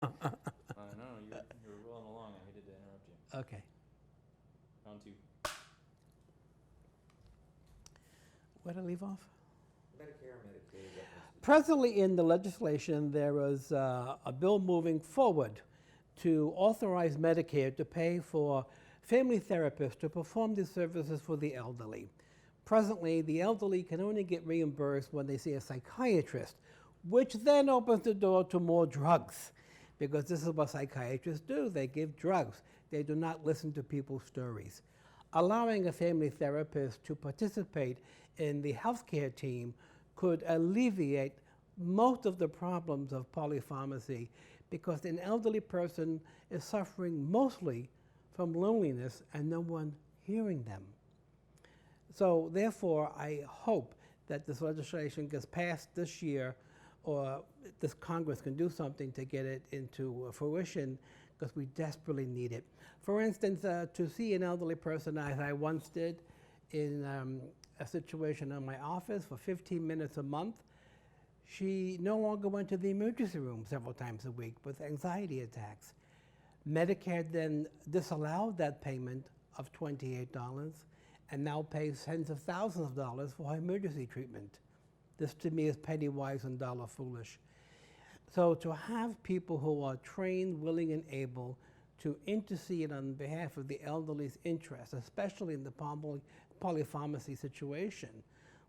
I know, you're rolling along. I hated to interrupt you. Okay. Round two. Where did I leave off? Medicare, Medicaid, that needs to be. Presently in the legislation, there is a bill moving forward to authorize Medicare to pay for family therapists to perform these services for the elderly. Presently, the elderly can only get reimbursed when they see a psychiatrist, which then opens the door to more drugs, because this is what psychiatrists do. They give drugs. They do not listen to people's stories. Allowing a family therapist to participate in the healthcare team could alleviate most of the problems of polypharmacy, because an elderly person is suffering mostly from loneliness and no one hearing them. So therefore, I hope that this legislation gets passed this year, or this Congress can do something to get it into fruition, because we desperately need it. For instance, to see an elderly person, as I once did in a situation in my office for 15 minutes a month, she no longer went to the emergency room several times a week with anxiety attacks. Medicare then disallowed that payment of $28 and now pays tens of thousands of dollars for her emergency treatment. This to me is penny wise and dollar foolish. So to have people who are trained, willing, and able to intercede on behalf of the elderly's interests, especially in the polypharmacy situation,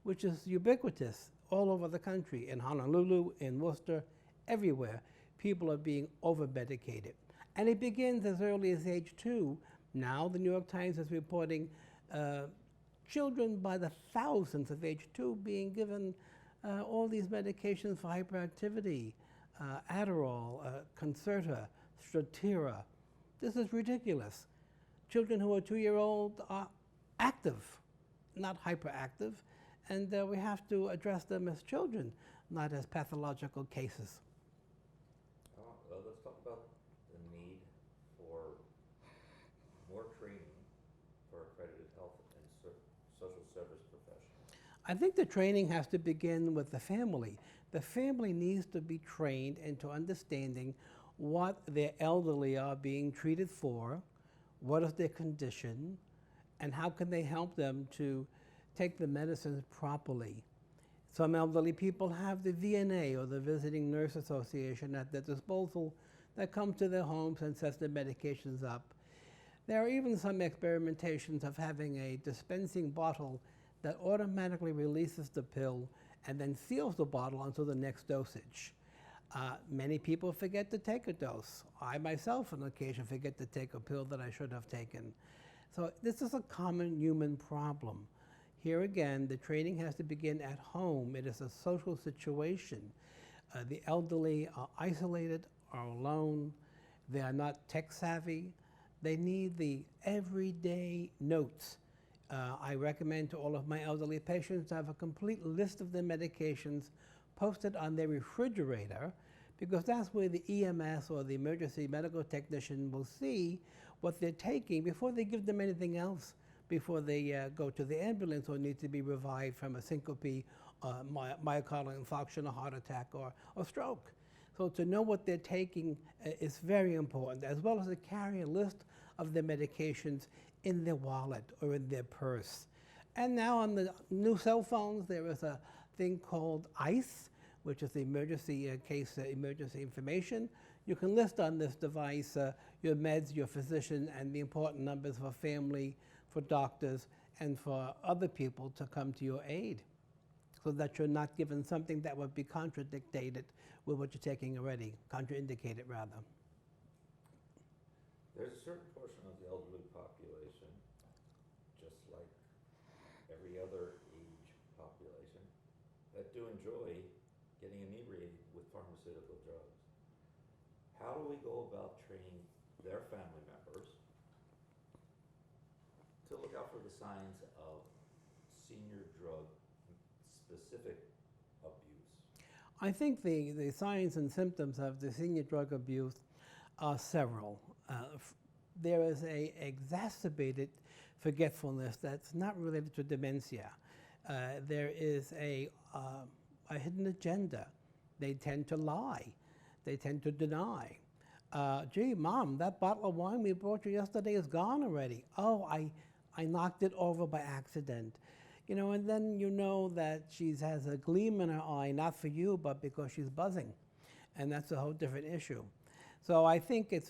which is ubiquitous all over the country, in Honolulu, in Worcester, everywhere, people are being over-medicated. And it begins as early as age 2. Now the New York Times is reporting children by the thousands of age 2 being given all these medications for hyperactivity, Adderall, Concerta, Stratera. This is ridiculous. Children who are 2-year-old are active, not hyperactive, and we have to address them as children, not as pathological cases. Let's talk about the need for more training for accredited health and social service professionals. I think the training has to begin with the family. The family needs to be trained into understanding what their elderly are being treated for, what is their condition, and how can they help them to take the medicines properly. Some elderly people have the VNA, or the Visiting Nurse Association, at their disposal that comes to their homes and sets their medications up. There are even some experimentations of having a dispensing bottle that automatically releases the pill and then seals the bottle until the next dosage. Many people forget to take a dose. I myself on occasion forget to take a pill that I should have taken. So this is a common human problem. Here again, the training has to begin at home. It is a social situation. The elderly are isolated, are alone. They are not tech savvy. They need the everyday notes. I recommend to all of my elderly patients to have a complete list of their medications posted on their refrigerator, because that's where the EMS or the emergency medical technician will see what they're taking before they give them anything else, before they go to the ambulance or need to be revived from a syncope, myocardial infarction, a heart attack, or stroke. So to know what they're taking is very important, as well as to carry a list of their medications in their wallet or in their purse. And now on the new cell phones, there is a thing called ICE, which is the emergency case emergency information. You can list on this device your meds, your physician, and the important numbers for family, for doctors, and for other people to come to your aid, so that you're not given something that would be contradicted with what you're taking already, contraindicated rather. There's a certain portion of the elderly population, just like every other age population, that do enjoy getting inebriated with pharmaceutical drugs. How do we go about training their family members to look out for the signs of senior drug specific abuse? I think the signs and symptoms of the senior drug abuse are several. There is a exacerbated forgetfulness that's not related to dementia. There is a hidden agenda. They tend to lie. They tend to deny. Gee, Mom, that bottle of wine we brought you yesterday is gone already. Oh, I knocked it over by accident. You know, and then you know that she has a gleam in her eye, not for you, but because she's buzzing. And that's a whole different issue. So I think it's